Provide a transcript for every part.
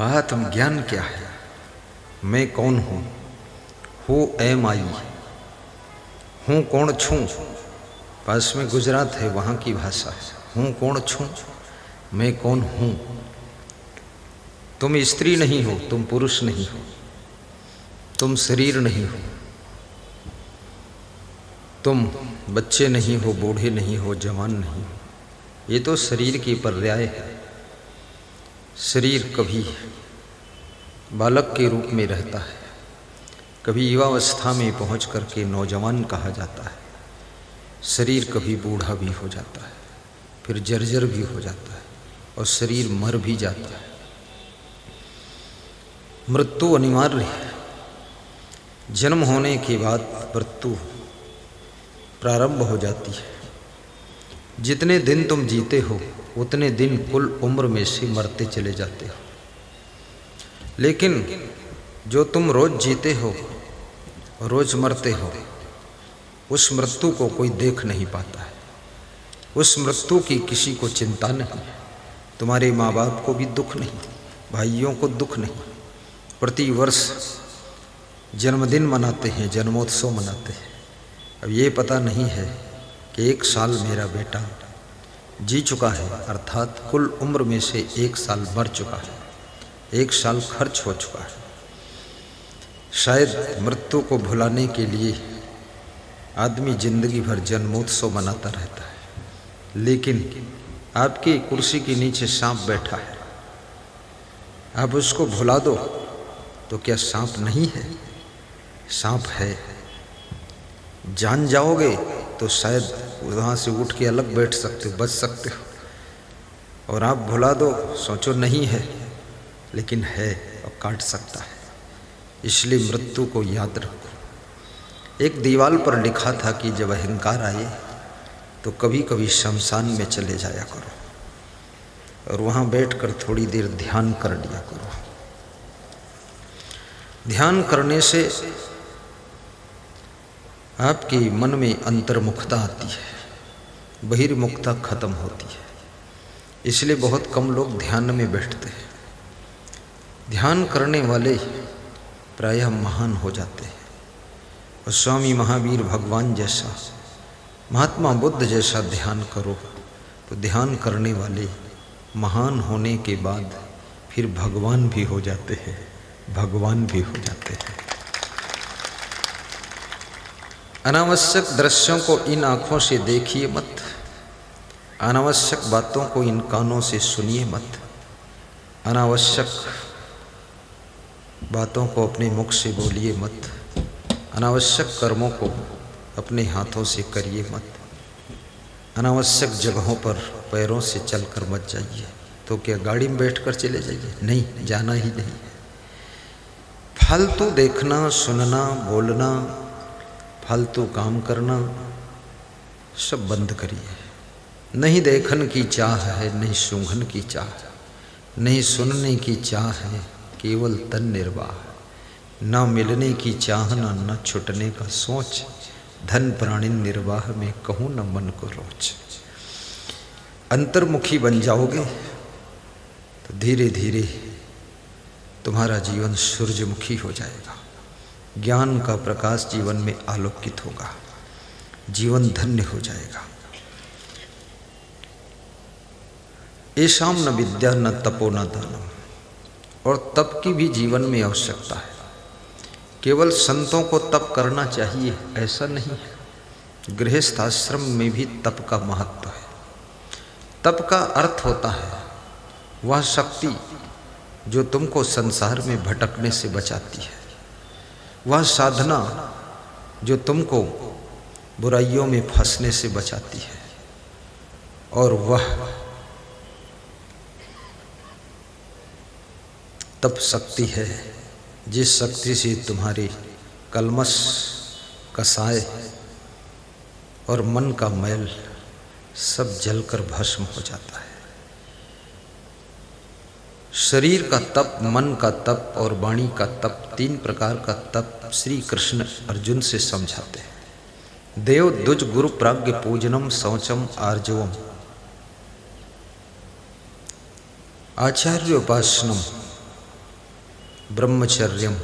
आत्मज्ञान क्या है? मैं कौन हूँ? हु एम आई, हूँ कौन छूँ? पास में गुजरात है, वहाँ की भाषा है। हूँ कौन छूँ, मैं कौन हूँ। तुम स्त्री नहीं हो, तुम पुरुष नहीं हो, तुम शरीर नहीं हो, तुम बच्चे नहीं हो, बूढ़े नहीं हो, जवान नहीं हो। ये तो शरीर की पर्याय है। शरीर कभी बालक के रूप में रहता है, कभी युवावस्था में पहुँच करके नौजवान कहा जाता है। शरीर कभी बूढ़ा भी हो जाता है, फिर जर्जर भी हो जाता है और शरीर मर भी जाता है। मृत्यु अनिवार्य है। जन्म होने के बाद मृत्यु प्रारंभ हो जाती है। जितने दिन तुम जीते हो उतने दिन कुल उम्र में से मरते चले जाते हो। लेकिन जो तुम रोज जीते हो, रोज मरते हो, उस मृत्यु को कोई देख नहीं पाता है। उस मृत्यु की किसी को चिंता नहीं। तुम्हारे माँ बाप को भी दुख नहीं, भाइयों को दुख नहीं। प्रति वर्ष जन्मदिन मनाते हैं, जन्मोत्सव मनाते हैं। अब ये पता नहीं है कि 1 साल मेरा बेटा जी चुका है, अर्थात कुल उम्र में से 1 साल मर चुका है, 1 साल खर्च हो चुका है। शायद मृत्यु को भुलाने के लिए आदमी जिंदगी भर जन्मोत्सव मनाता रहता है। लेकिन आपकी कुर्सी के नीचे सांप बैठा है, आप उसको भुला दो तो क्या सांप नहीं है? सांप है। जान जाओगे तो शायद वहाँ से उठ के अलग बैठ सकते हो, बच सकते हो। और आप भुला दो, सोचो नहीं है, लेकिन है और काट सकता है। इसलिए मृत्यु को याद रखो। एक दीवार पर लिखा था कि जब अहंकार आए तो कभी कभी शमशान में चले जाया करो और वहाँ बैठकर थोड़ी देर ध्यान कर लिया करो। ध्यान करने से आपके मन में अंतर्मुखता आती है, बहिर्मुखता खत्म होती है। इसलिए बहुत कम लोग ध्यान में बैठते हैं। ध्यान करने वाले प्रायः महान हो जाते हैं। और स्वामी महावीर भगवान जैसा, महात्मा बुद्ध जैसा ध्यान करो तो ध्यान करने वाले महान होने के बाद फिर भगवान भी हो जाते हैं, भगवान भी हो जाते हैं। अनावश्यक दृश्यों को इन आँखों से देखिए मत, अनावश्यक बातों को इन कानों से सुनिए मत, अनावश्यक बातों को अपने मुख से बोलिए मत, अनावश्यक कर्मों को अपने हाथों से करिए मत, अनावश्यक जगहों पर पैरों से चलकर मत जाइए। तो क्या गाड़ी में बैठकर चले जाइए? नहीं, जाना ही नहीं। फालतू देखना, सुनना, बोलना, फालतू काम करना सब बंद करिए। नहीं देखन की चाह है, नहीं सूंघन की चाह, नहीं सुनने की चाह है, केवल तन निर्वाह। न मिलने की चाहना, न छुटने का सोच, धन प्राणी निर्वाह में कहूँ न मन को रोच। अंतर्मुखी बन जाओगे तो धीरे धीरे तुम्हारा जीवन सूर्यमुखी हो जाएगा। ज्ञान का प्रकाश जीवन में आलोकित होगा, जीवन धन्य हो जाएगा। ऐशाम न विद्या न तपो न दानम। और तप की भी जीवन में आवश्यकता है। केवल संतों को तप करना चाहिए ऐसा नहीं है। गृहस्थ आश्रम में भी तप का महत्व है। तप का अर्थ होता है वह शक्ति जो तुमको संसार में भटकने से बचाती है, वह साधना जो तुमको बुराइयों में फंसने से बचाती है, और वह तप शक्ति है जिस शक्ति से तुम्हारे कलमश, कसाय और मन का मैल सब जलकर भस्म हो जाता है। शरीर का तप, मन का तप और वाणी का तप, 3 प्रकार का तप श्री कृष्ण अर्जुन से समझाते हैं। देव द्विज गुरु प्राज्ञ पूजनम शौचम आर्जवम, आचार्य उपासनम ब्रह्मचर्यम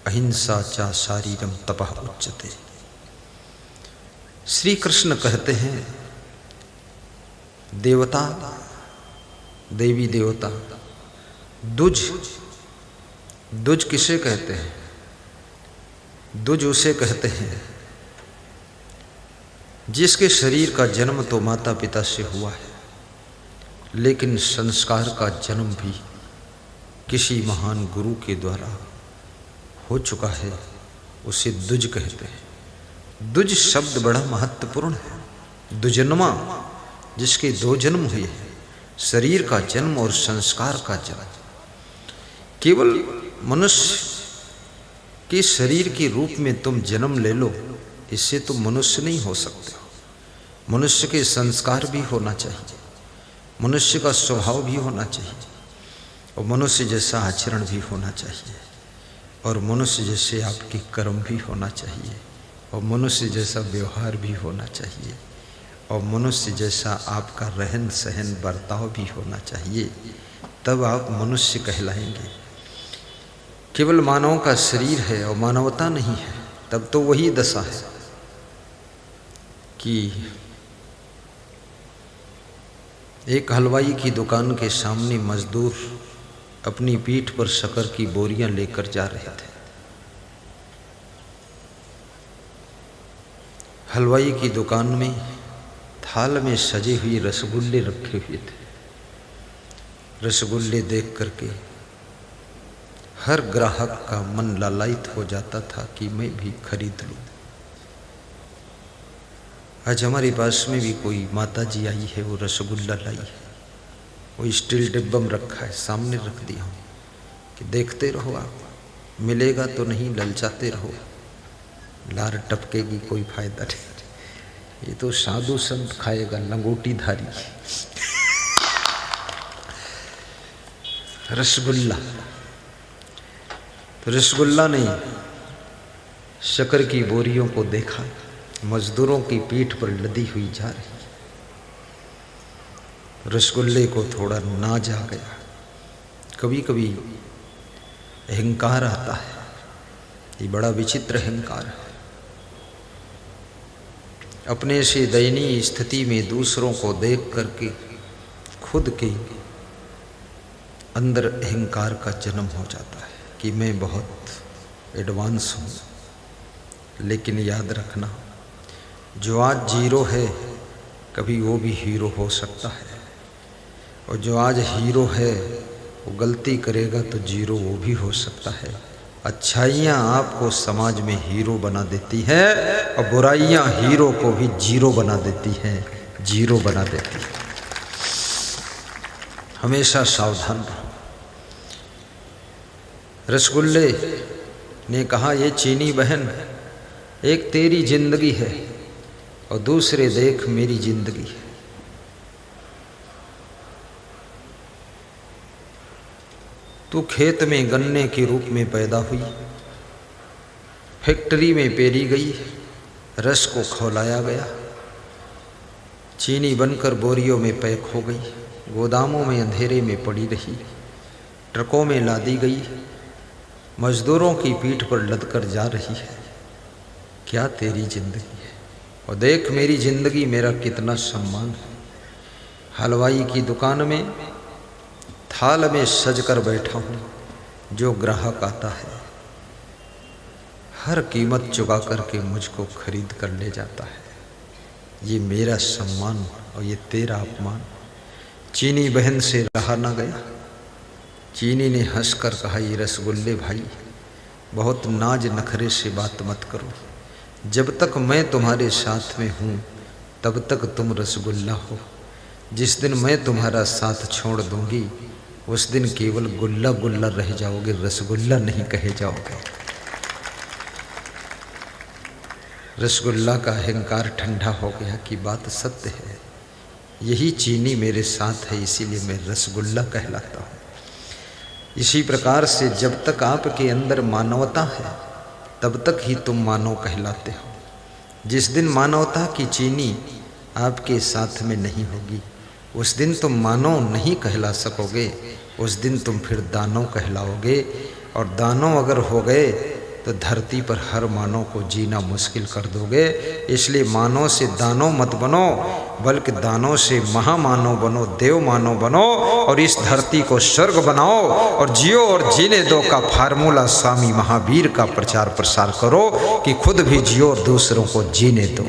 अहिंसा चा शारीरम तपः उच्यते। श्री कृष्ण कहते हैं देवता, देवी देवता, दुज, दुज किसे कहते हैं? दुज उसे कहते हैं जिसके शरीर का जन्म तो माता पिता से हुआ है, लेकिन संस्कार का जन्म भी किसी महान गुरु के द्वारा हो चुका है, उसे दुज कहते हैं। दुज शब्द बड़ा महत्वपूर्ण है। दुजन्मा, जिसके दो जन्म हुए हैं, शरीर का जन्म और संस्कार का जन्म। केवल मनुष्य के शरीर के रूप में तुम जन्म ले लो, इससे तुम मनुष्य नहीं हो सकते हो। मनुष्य के संस्कार भी होना चाहिए, मनुष्य का स्वभाव भी होना चाहिए, और मनुष्य जैसा आचरण भी होना चाहिए, और मनुष्य जैसे आपके कर्म भी होना चाहिए, और मनुष्य जैसा व्यवहार भी होना चाहिए, और मनुष्य जैसा आपका रहन सहन बर्ताव भी होना चाहिए, तब आप मनुष्य कहलाएंगे। केवल मानव का शरीर है और मानवता नहीं है, तब तो वही दशा है कि एक हलवाई की दुकान के सामने मजदूर अपनी पीठ पर शक्कर की बोरियां लेकर जा रहे थे। हलवाई की दुकान में थाल में सजे हुए रसगुल्ले रखे हुए थे। रसगुल्ले देख करके हर ग्राहक का मन लालायित हो जाता था कि मैं भी खरीद लूं। आज हमारे पास में भी कोई माता जी आई है, वो रसगुल्ला लाई है, वो स्टील डिब्बा में रखा है, सामने रख दिया हूँ कि देखते रहो, आप मिलेगा तो नहीं, ललचाते रहो, लार टपकेगी, कोई फायदा नहीं। ये तो साधु संत खाएगा, लंगोटी धारी। रसगुल्ला, तो रसगुल्ला ने शक्कर की बोरियों को देखा, मजदूरों की पीठ पर लदी हुई जा रही। रसगुल्ले को थोड़ा नाज आ गया। कभी कभी अहंकार आता है, ये बड़ा विचित्र अहंकार है। अपने से दयनीय स्थिति में दूसरों को देख करके खुद के अंदर अहंकार का जन्म हो जाता है कि मैं बहुत एडवांस हूँ। लेकिन याद रखना, जो आज जीरो है कभी वो भी हीरो हो सकता है, और जो आज हीरो है वो गलती करेगा तो जीरो वो भी हो सकता है। अच्छाइयाँ आपको समाज में हीरो बना देती है, और बुराइयाँ हीरो को भी जीरो बना देती हैं, जीरो बना देती है। हमेशा सावधान रहो। रसगुल्ले ने कहा, ये चीनी बहन, एक तेरी जिंदगी है और दूसरे देख मेरी जिंदगी है। तू खेत में गन्ने के रूप में पैदा हुई, फैक्ट्री में पेरी गई, रस को खौलाया गया, चीनी बनकर बोरियों में पैक हो गई, गोदामों में अंधेरे में पड़ी रही, ट्रकों में लादी गई, मजदूरों की पीठ पर लदकर जा रही है। क्या तेरी जिंदगी है, और देख मेरी जिंदगी, मेरा कितना सम्मान है। हलवाई की दुकान में थाल में सज कर बैठा हूँ, जो ग्राहक आता है हर कीमत चुका करके मुझको खरीद कर ले जाता है। ये मेरा सम्मान और ये तेरा अपमान। चीनी बहन से रहा ना गया। चीनी ने हंसकर कहा, ये रसगुल्ले भाई, बहुत नाज नखरे से बात मत करो। जब तक मैं तुम्हारे साथ में हूँ तब तक तुम रसगुल्ला हो। जिस दिन मैं तुम्हारा साथ छोड़ दूंगी उस दिन केवल गुल्ला गुल्ला रह जाओगे, रसगुल्ला नहीं कहे जाओगे। रसगुल्ला का अहंकार ठंडा हो गया कि बात सत्य है, यही चीनी मेरे साथ है, इसीलिए मैं रसगुल्ला कहलाता हूँ। इसी प्रकार से जब तक आपके अंदर मानवता है तब तक ही तुम मानव कहलाते हो। जिस दिन मानवता की चीनी आपके साथ में नहीं होगी उस दिन तुम मानव नहीं कहला सकोगे, उस दिन तुम फिर दानव कहलाओगे। और दानव अगर हो गए तो धरती पर हर मानव को जीना मुश्किल कर दोगे। इसलिए मानव से दानव मत बनो, बल्कि दानव से महामानव बनो, देव मानव बनो और इस धरती को स्वर्ग बनाओ और जियो और जीने दो का फार्मूला स्वामी महावीर का प्रचार प्रसार करो कि खुद भी जियो और दूसरों को जीने दो।